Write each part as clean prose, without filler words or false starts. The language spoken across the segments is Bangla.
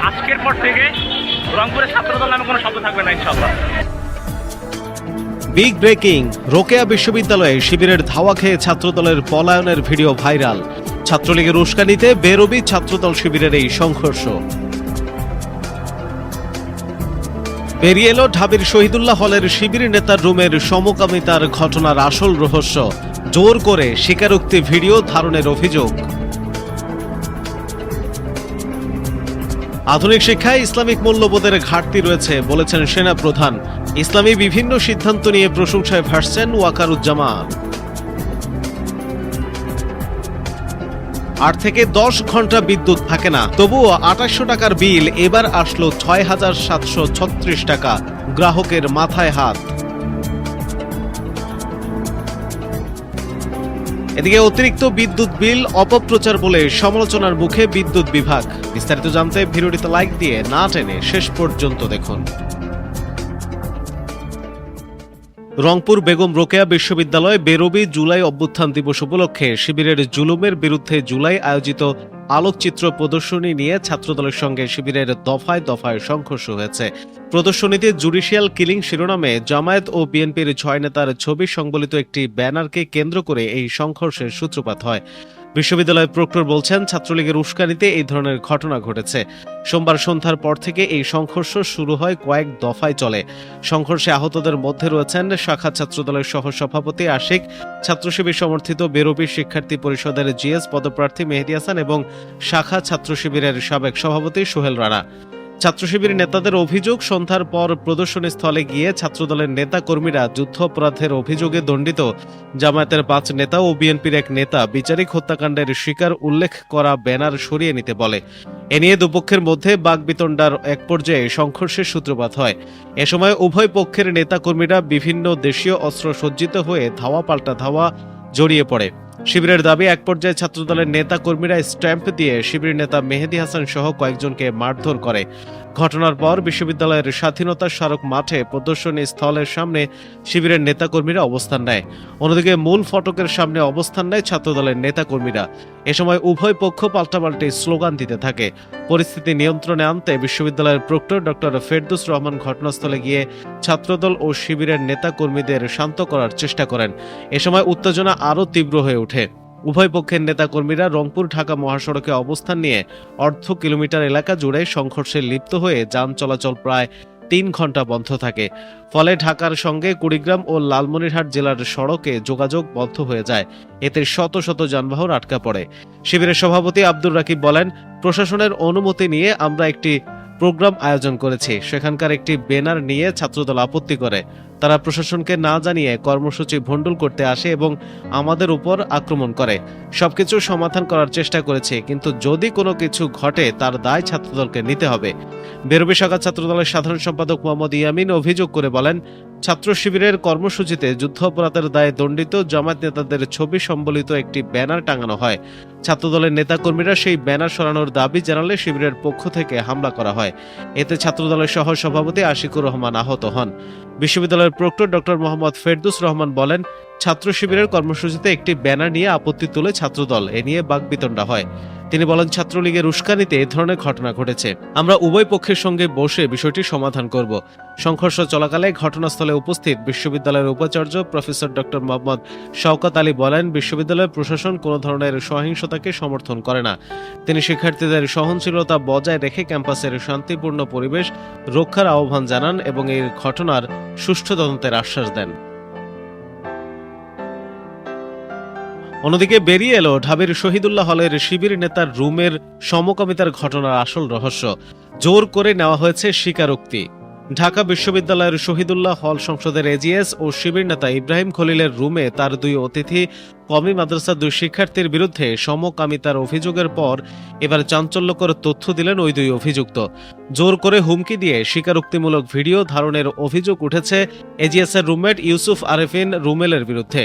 আজকের পর থেকে রংপুরের ছাত্রদল নামে কোনো শব্দ থাকবে না ইনশাআল্লাহ। বিগ ব্রেকিং, রোকেয়া বিশ্ববিদ্যালয়ে শিবিরের ধাওয়া খেয়ে ছাত্রদলের পলায়নের ভিডিও ভাইরাল। ছাত্রলীগের উস্কানিতে বেরোবি ছাত্রদল শিবিরের এই সংঘর্ষ। বেরিয়ে এলো ঢাবির শহীদুল্লাহ হলের শিবির নেতার রুমের সমকামিতার ঘটনার আসল রহস্য। জোর করে স্বীকারোক্তি ভিডিও ধারণের অভিযোগ। আধুনিক শিক্ষায় ইসলামিক মূল্যবোধের ঘাটতি রয়েছে বলেছেন সেনা প্রধান। ইসলামী বিভিন্ন সিদ্ধান্ত নিয়ে প্রশংসায় ভাসছেন ওয়াকারুজ্জামান। 8 থেকে 10 ঘন্টা বিদ্যুৎ থাকে না, তবুও 2800 টাকার বিল এবার আসলো 6736 টাকা। গ্রাহকের মাথায় হাত। এদিকে অতিরিক্ত বিদ্যুৎ বিল অপপ্রচার বলে সমালোচনার মুখে বিদ্যুৎ বিভাগ। বিস্তারিত জানতে ভিডিওটিতে লাইক দিয়ে না টেনে শেষ পর্যন্ত দেখুন। রংপুর বেগম রোকেয়া বিশ্ববিদ্যালয়ে বেরোবি জুলাই অভ্যুত্থান দিবস উপলক্ষে শিবিরের জুলুমের বিরুদ্ধে জুলাই আয়োজিত আলোকচিত্র প্রদর্শনী নিয়ে ছাত্রদলের সঙ্গে শিবিরের দফায় দফায় সংঘর্ষ হয়েছে। প্রদর্শনীতে জুডিশিয়াল কিলিং শিরোনামে জামায়াত ও বিএনপির 6 নেতার ছবি সংবলিত একটি ব্যানারকে কেন্দ্র করে এই সংঘর্ষের সূত্রপাত হয়। বিশ্ববিদ্যালয়ের প্রক্টর বলছেন, ছাত্রলীগের উস্কানিতে এই ধরনের ঘটনা ঘটেছে। সোমবার সন্ধ্যার পর থেকে এই সংঘর্ষ শুরু হয়, কয়েক দফায় চলে। সংঘর্ষে আহতদের মধ্যে রয়েছেন শাখা ছাত্রদলের সহসভাপতি আশিক, ছাত্রশিবির সমর্থিত বেরোবি শিক্ষার্থী পরিষদের জিএস পদপ্রার্থী মেহেদী হাসান এবং শাখা ছাত্র শিবিরের সাবেক সভাপতি সোহেল রানা। ছাত্রশিবির নেতাদের অভিযোগ, সন্ধ্যার পর প্রদর্শনী স্থলে গিয়ে ছাত্রদলের নেতা কর্মীরা যুদ্ধাপরাধের অভিযোগে দণ্ডিত জামায়াতের 5 নেতা ও বিএনপির এক নেতা বিচারিক হত্যাকাণ্ডের শিকার উল্লেখ করা ব্যানার সরিয়ে নিতে বলে। এ নিয়ে দুপক্ষের মধ্যে বাকবিতণ্ডার এক পর্যায়ে সংঘর্ষের সূত্রপাত হয়। এ সময় উভয় পক্ষের নেতা কর্মীরা বিভিন্ন দেশীয় অস্ত্র সজ্জিত হয়ে ধাওয়া পাল্টা ধাওয়া জড়িয়ে পড়ে। শিবিরের দাবি, এক পর্যায়ে ছাত্রদলের নেতা কর্মীরা স্ট্যাম্প দিয়ে শিবির নেতা মেহেদী হাসান সহ কয়েকজনকে মারধর করে। ঘটনার পর বিশ্ববিদ্যালয়ের স্বাধীনতা স্মারক মাঠে প্রদর্শনী স্থলের সামনে শিবিরের নেতাকর্মীরা অবস্থান নেয়। অন্যদিকে মূল ফটকের সামনে অবস্থান নেয় ছাত্রদলের নেতাকর্মীরা। এ সময় উভয় পক্ষ পাল্টাপাল্টি স্লোগান দিতে থাকে। পরিস্থিতি নিয়ন্ত্রণে আনতে বিশ্ববিদ্যালয়ের প্রক্টর ডক্টর ফেরদৌস রহমান ঘটনাস্থলে গিয়ে ছাত্রদল ও শিবিরের নেতাকর্মীদের শান্ত করার চেষ্টা করেন। এ সময় উত্তেজনা আরও তীব্র হয়ে ওঠে। উভয় পক্ষের নেতাকর্মীরা রংপুর ঢাকা মহাসড়কে অবস্থান নিয়ে অর্ধ কিলোমিটার এলাকা জুড়ে সংঘর্ষে লিপ্ত হয়ে যান চলাচল প্রায় 3 ঘন্টা বন্ধ থাকে। ফলে ঢাকার সঙ্গে কুড়িগ্রাম ও লালমনিরহাট জেলার সড়কে যোগাযোগ বন্ধ হয়ে যায়। এতে শত শত যানবাহন আটকা পড়ে। শিবিরের সভাপতি আব্দুর রাকিব বলেন, প্রশাসনের অনুমতি নিয়ে আমরা একটি প্রোগ্রাম আয়োজন করেছি। সেখানকার একটি ব্যানার নিয়ে ছাত্রদল আপত্তি করে। তারা প্রশাসনকে না জানিয়ে কর্মসূচি ভণ্ডুল করতে আসে এবং আমাদের উপর আক্রমণ করে। সবকিছু সমাধান করার চেষ্টা করেছে, কিন্তু যদি কোনো কিছু ঘটে তার দায় ছাত্রদলকে নিতে হবে। বেরোবি শাখা ছাত্রদলের সাধারণ সম্পাদক মোহাম্মদ ইয়ামিন অভিযোগ করে বলেন, ছাত্র শিবিরের কর্মসূচিতে যুদ্ধাপরাধের দায়ে দণ্ডিত জামায়াত নেতাদের ছবি সম্বলিত একটি ব্যানার টাঙানো হয়। ছাত্রদলের নেতাকর্মীরা সেই ব্যানার সরানোর দাবি জানালে শিবিরের পক্ষ থেকে হামলা করা হয়। এতে ছাত্রদলের সহ সভাপতি আশিকুর রহমান আহত হন। বিশ্ববিদ্যালয়ের প্রক্টর ডক্টর মোহাম্মদ ফেরদৌস রহমান বলেন, ছাত্র শিবিরের কর্মসূচিতে একটি ব্যানার নিয়ে আপত্তি তুলে ছাত্রদল, এ নিয়ে বাকবিতণ্ডা হয়। তিনি বলেন, ছাত্রলীগের উস্কানিতে এ ধরনের ঘটনা ঘটেছে। আমরা উভয় পক্ষের সঙ্গে বসে বিষয়টি সমাধান করব। সংঘর্ষ চলাকালে ঘটনাস্থলে উপস্থিত বিশ্ববিদ্যালয়ের উপাচার্য প্রফেসর ডক্টর মোহাম্মদ শওকত আলী বলেন, বিশ্ববিদ্যালয়ের প্রশাসন কোনো ধরনের সহিংসতাকে সমর্থন করে না। তিনি শিক্ষার্থীদের সহনশীলতা বজায় রেখে ক্যাম্পাসের শান্তিপূর্ণ পরিবেশ রক্ষার আহ্বান জানান এবং এই ঘটনার সুষ্ঠু তদন্তের আশ্বাস দেন। অন্যদিকে বেরিয়ে এলো ঢাবির শহীদুল্লাহ হলের শিবির নেতার রুমের সমকামিতার ঘটনার আসল রহস্য। জোর করে নেওয়া হয়েছে স্বীকারোক্তি। ঢাকা বিশ্ববিদ্যালয়ের শহীদুল্লাহ হল সংসদের এজিএস ও শিবির নেতা ইব্রাহিম খলিলের রুমে তার 2 অতিথি কওমি মাদ্রাসার 2 শিক্ষার্থীর বিরুদ্ধে সমকামিতার অভিযোগের পর এবার চাঞ্চল্যকর তথ্য দিলেন ওই 2 অভিযুক্ত। জোর করে হুমকি দিয়ে স্বীকারোক্তিমূলক ভিডিও ধারণের অভিযোগ উঠেছে এজিএসের রুমমেট ইউসুফ আরেফিন রুমেলের বিরুদ্ধে।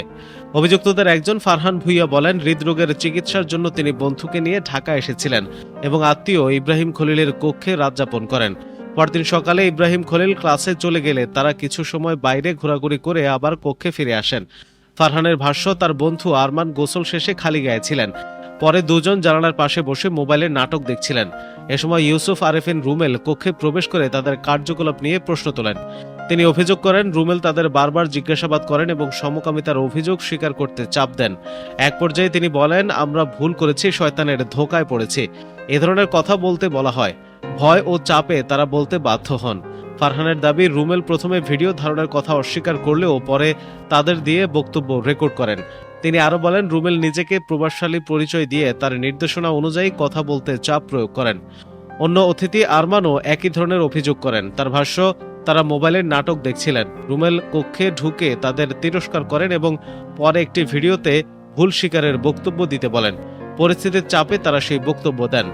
অভিযুক্তদের একজন ফারহান ভুইয়া বলেন, হৃদরোগের চিকিৎসার জন্য তিনি বন্ধুকে নিয়ে ঢাকা এসেছিলেন এবং আত্মীয় ইব্রাহিম খলিলের কক্ষে রাত যাপন করেন। পরদিন সকালে ইব্রাহিম খলিল ক্লাসে চলে গেলে তারা কিছু সময় বাইরে ঘোরাঘুরি করে আবার কক্ষে ফিরে আসেন। ফারহানের ভাষ্য, তার বন্ধু আরমান গোসল শেষে খালি গায়ে ছিলেন। পরে দুজন জানালার পাশে বসে মোবাইলে নাটক দেখছিলেন। এ সময় ইউসুফ আরেফিন রুমেল কক্ষে প্রবেশ করে তাদের কার্যকলাপ নিয়ে প্রশ্ন তোলেন। তিনি অভিযোগ করেন রুমেল তাদের বারবার জিজ্ঞাসাবাদ করেন এবং সমকামিতার অভিযোগ স্বীকার করতে চাপ দেন। এক পর্যায়ে তিনি বলেন, আমরা ভুল করেছি, শয়তানের ধোঁকায় পড়েছি। এ ধরনের কথা বলতে বলা হয়। ভয় ও চাপে তারা বলতে বাধ্য হন। ফারহানের দাবি, রুমেল প্রথমে ভিডিও ধারণের কথা অস্বীকার করলেও পরে তাদের দিয়ে বক্তব্য রেকর্ড করেন। তিনি আরো বলেন, রুমেল নিজেকে প্রভাবশালী পরিচয় দিয়ে তার নির্দেশনা অনুযায়ী কথা বলতে চাপ প্রয়োগ করেন। অন্য অতিথি আরমানও একই ধরনের অভিযোগ করেন। তার ভাষ্য, তারা মোবাইলের নাটক দেখছিলেন। রুমেল কক্ষে ঢুকে তাদের তিরস্কার করেন এবং পরে একটি ভিডিওতে ভুল স্বীকারের বক্তব্য দিতে বলেন। পরিস্থিতির চাপে তারা সেই বক্তব্য দেন।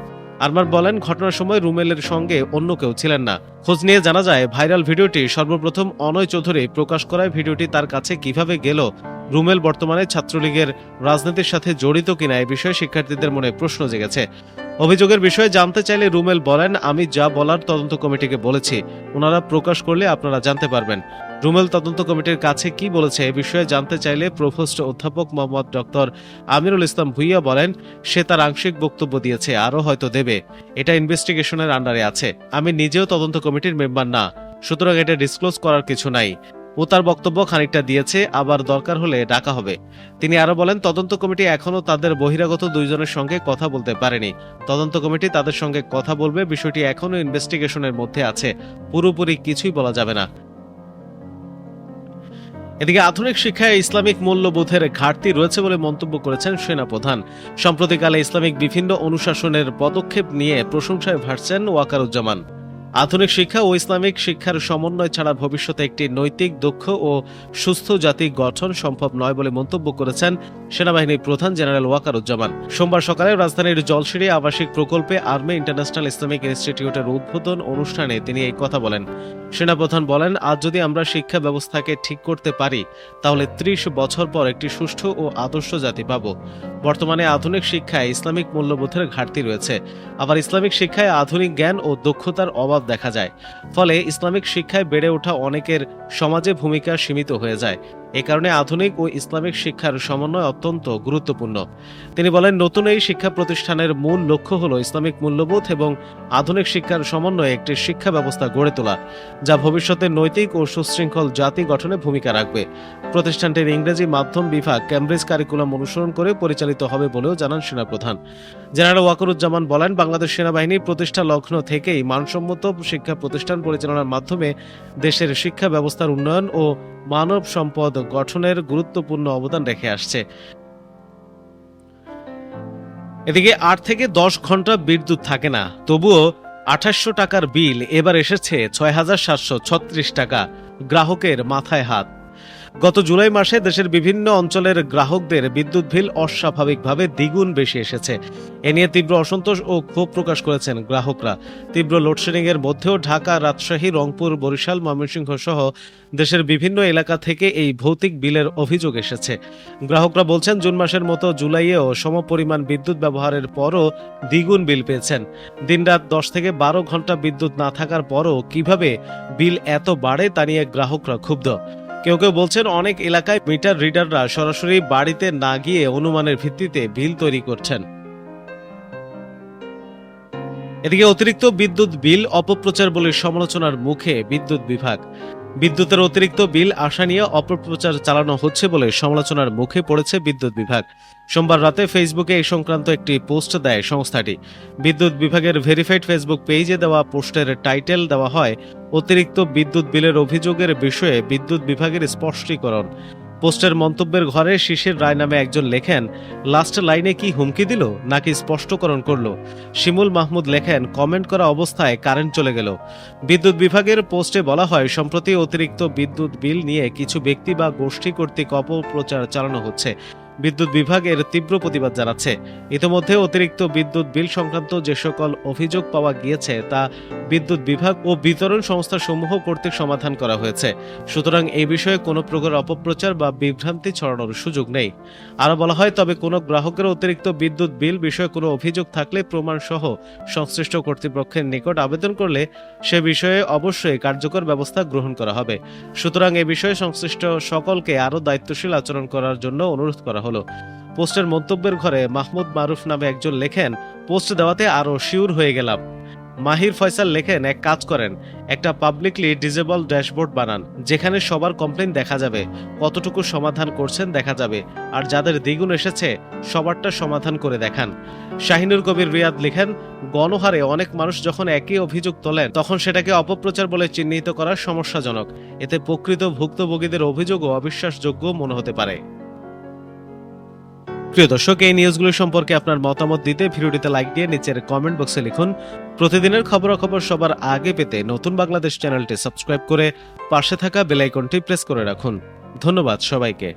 আরমান বলেন, ঘটনার সময় রুমেলের সঙ্গে অন্য কেউ ছিলেন না। খোঁজ নিয়ে জানা যায়, ভাইরাল ভিডিওটি সর্বপ্রথম অনয় চৌধুরী প্রকাশ করায় ভিডিওটি তার কাছে কিভাবে গেল, রুমেল বর্তমানে ছাত্রলীগের রাজনীতির সাথে জড়িত কিনা এ বিষয়ে শিক্ষার্থীদের মনে প্রশ্ন জেগেছে। অভিযোগের বিষয়ে জানতে চাইলে রুমেল বলেন, আমি যা বলার তদন্ত কমিটিকে বলেছি, ওনারা প্রকাশ করলে আপনারা জানতে পারবেন। রুমেল তদন্ত কমিটির কাছে কি বলেছে এ বিষয়ে জানতে চাইলে প্রভোস্ট অধ্যাপক মোহাম্মদ ডক্টর আমিরুল ইসলাম ভুইয়া বলেন, সে তার আংশিক বক্তব্য দিয়েছে, আরও হয়তো দেবে। এটা ইনভেস্টিগেশনের আন্ডারে আছে। আমি নিজেও তদন্ত কমিটির মেম্বার না, সুতরাং এটা ডিসক্লোজ করার কিছু নাই। ও তার বক্তব্য খানিকটা দিয়েছে, আবার দরকার হলে ডাকা হবে। তিনি আরো বলেন, তদন্ত কমিটি এখনো তাদের বহিরাগত দুইজনের সঙ্গে কথা বলতে পারেনি। তদন্ত কমিটি তাদের সঙ্গে কথা বলবে। বিষয়টি এখনো ইনভেস্টিগেশনের মধ্যে আছে, পুরোপুরি কিছুই বলা যাবে না। এদিকে আধুনিক শিক্ষায় ইসলামিক মূল্যবোধের ঘাটতি রয়েছে বলে মন্তব্য করেছেন সেনাপ্রধান। সম্প্রতিকালে ইসলামিক বিভিন্ন অনুশাসনের পদক্ষেপ নিয়ে প্রশংসায় ভাসছেন ওয়াকারুজ্জামান। আধুনিক শিক্ষা ও ইসলামিক শিক্ষার সমন্বয় ছাড়া ভবিষ্যতে একটি নৈতিক, দক্ষ ও সুস্থ জাতি গঠন সম্ভব নয় বলে মন্তব্য করেছেন সেনাবাহিনীর প্রধান জেনারেল ওয়াকারুজ্জামান। সোমবার সকালে রাজধানীর জলশিরি আবাসিক প্রকল্পে আর্মি ইন্টারন্যাশনাল ইসলামিক ইনস্টিটিউটের উদ্বোধন অনুষ্ঠানে তিনি এই কথা বলেন। সেনাপ্রধান বলেন, আজ যদি আমরা শিক্ষা ব্যবস্থাকে ঠিক করতে পারি, তাহলে ৩০ বছর পর একটি সুষ্ঠু ও আদর্শ জাতি পাব। বর্তমানে আধুনিক শিক্ষায় ইসলামিক মূল্যবোধের ঘাটতি রয়েছে। আবার ইসলামিক শিক্ষায় আধুনিক জ্ঞান ও দক্ষতার অভাব দেখা যায়। ফলে ইসলামিক শিক্ষায় বেড়ে ওঠা অনেকের সমাজে ভূমিকা সীমিত হয়ে যায়। এ কারণে আধুনিক ও ইসলামিক শিক্ষার সমন্বয় অত্যন্ত গুরুত্বপূর্ণ। তিনি বলেন, নতুন এই শিক্ষা প্রতিষ্ঠানের মূল লক্ষ্য হল ইসলামিক মূল্যবোধ এবং আধুনিক শিক্ষার সমন্বয়ে একটি শিক্ষা ব্যবস্থা গড়ে তোলা, যা ভবিষ্যতে নৈতিক ও সুশৃঙ্খল জাতি গঠনে ভূমিকা রাখবে। প্রতিষ্ঠানটির ইংরেজি মাধ্যম বিভাগ ক্যামব্রিজ কারিকুলাম অনুসরণ করে পরিচালিত হবে বলেও জানান সেনাপ্রধান। জেনারেল ওয়াকারুজ্জামান বলেন, বাংলাদেশ সেনাবাহিনী প্রতিষ্ঠা লগ্ন থেকেই মানসম্মত শিক্ষা প্রতিষ্ঠান পরিচালনার মাধ্যমে দেশের শিক্ষা ব্যবস্থার উন্নয়ন ও মানব সম্পদ গঠনের গুরুত্বপূর্ণ অবদান রেখে আসছে। এদিকে ৮ থেকে ১০ ঘন্টা বিদ্যুৎ থাকে না, তবুও ২৮০০ টাকার বিল এবার এসেছে ৬,৭৩৬ টাকা। গ্রাহকের মাথায় হাত। গত জুলাই মাসে দেশের বিভিন্ন অঞ্চলের গ্রাহকদের বিদ্যুৎ বিল অস্বাভাবিকভাবে দ্বিগুণ বেশি এসেছে। এ নিয়ে তীব্র অসন্তোষ ও ক্ষোভ প্রকাশ করেছেন গ্রাহকরা। তীব্র লোডশেডিং এর মধ্যেও ঢাকা, রাজশাহী, রংপুর, বরিশাল, ময়মনসিংহ সহ দেশের বিভিন্ন এলাকা থেকে এই ভৌতিক বিলের অভিযোগ এসেছে। গ্রাহকরা বলছেন, জুন মাসের মতো জুলাইয়েও সমপরিমাণ বিদ্যুৎ ব্যবহারের পরও দ্বিগুণ বিল পেয়েছেন। দিনরাত ১০ থেকে ১২ ঘন্টা বিদ্যুৎ না থাকার পরও কিভাবে বিল এত বাড়ে তা নিয়ে গ্রাহকরা ক্ষুব্ধ। কেউ কেউ বলছেন, অনেক এলাকায় মিটার রিডাররা সরাসরি বাড়িতে না গিয়ে অনুমানের ভিত্তিতে বিল তৈরি করছেন। এদিকে অতিরিক্ত বিদ্যুৎ বিল অপপ্রচার বলে সমালোচনার মুখে বিদ্যুৎ বিভাগ। বিদ্যুতের অতিরিক্ত বিল আসা নিয়ে অপপ্রচার চালানো হচ্ছে বলে সমালোচনার মুখে পড়েছে বিদ্যুৎ বিভাগ। সোমবার রাতে ফেসবুকে এই সংক্রান্ত একটি পোস্ট দেয় সংস্থাটি। বিদ্যুৎ বিভাগের ভেরিফাইড ফেসবুক পেজে দেওয়া পোস্টের টাইটেল দেওয়া হয়, অতিরিক্ত বিদ্যুৎ বিলের অভিযোগের বিষয়ে বিদ্যুৎ বিভাগের স্পষ্টীকরণ। পোস্টের মন্তব্যের ঘরে শিশির রায় নামে একজন লেখেন, লাস্ট লাইনে কি হুমকি দিল নাকি স্পষ্টকরণ করলো। শিমুল মাহমুদ লেখেন, কমেন্ট করা অবস্থায় কারেন্ট চলে গেল। বিদ্যুৎ বিভাগের পোস্টে বলা হয়, সম্প্রতি অতিরিক্ত বিদ্যুৎ বিল নিয়ে কিছু ব্যক্তি বা গোষ্ঠী কর্তৃক অপপ্রচার চালানো হচ্ছে। বিদ্যুৎ বিভাগ এর তীব্র প্রতিবাদ জানাচ্ছে। ইতিমধ্যে অতিরিক্ত বিদ্যুৎ বিল সংক্রান্ত যে সকল অভিযোগ পাওয়া গিয়েছে তা বিদ্যুৎ বিভাগ ও বিতরণ সংস্থা সমূহ কর্তৃক সমাধান করা হয়েছে। সুতরাং এই বিষয়ে কোনো প্রকার অপপ্রচার বা বিভ্রান্তি ছড়ানোর সুযোগ নেই। আরও বলা হয়, তবে কোনো গ্রাহকের অতিরিক্ত বিদ্যুৎ বিল বিষয়ে কোনো অভিযোগ থাকলে প্রমাণ সহ সংশ্লিষ্ট কর্তৃপক্ষের নিকট আবেদন করলে সে বিষয়ে অবশ্যই কার্যকর ব্যবস্থা গ্রহণ করা হবে। সুতরাং এ বিষয়ে সংশ্লিষ্ট সকলকে আরও দায়িত্বশীল আচরণ করার জন্য অনুরোধ করা হলো। পোস্টের মন্তব্যের ঘরে মাহমুদ মারুফ নামে একজন লেখেন, পোস্ট দেওয়াতে আরও শিওর হয়ে গেলাম। মাহির ফয়সাল লেখেন, এক কাজ করেন, একটা পাবলিকলি ডিজেবল ড্যাশবোর্ড বানান, যেখানে সবার কমপ্লেইন দেখা যাবে, কতটুকু সমাধান করছেন দেখা যাবে, আর যাদের দ্বিগুণ এসেছে সবারটা সমাধান করে দেখান। শাহিনুর কবির রিয়াদ লেখেন, গণহারে অনেক মানুষ যখন একই অভিযোগ তোলেন তখন সেটাকে অপপ্রচার বলে চিহ্নিত করা সমস্যাজনক। এতে প্রকৃত ভুক্তভোগীদের অভিযোগও অবিশ্বাসযোগ্য মনে হতে পারে। প্রিয় দর্শক, এই নিউজগুলো সম্পর্কে আপনার মতামত দিতে ভিডিওটিতে লাইক দিয়ে নিচের কমেন্ট বক্সে লিখুন। প্রতিদিনের খবরাখবর সবার আগে পেতে নতুন বাংলাদেশ চ্যানেলটি সাবস্ক্রাইব করে পাশে থাকা বেল আইকনটি প্রেস করে রাখুন। ধন্যবাদ সবাইকে।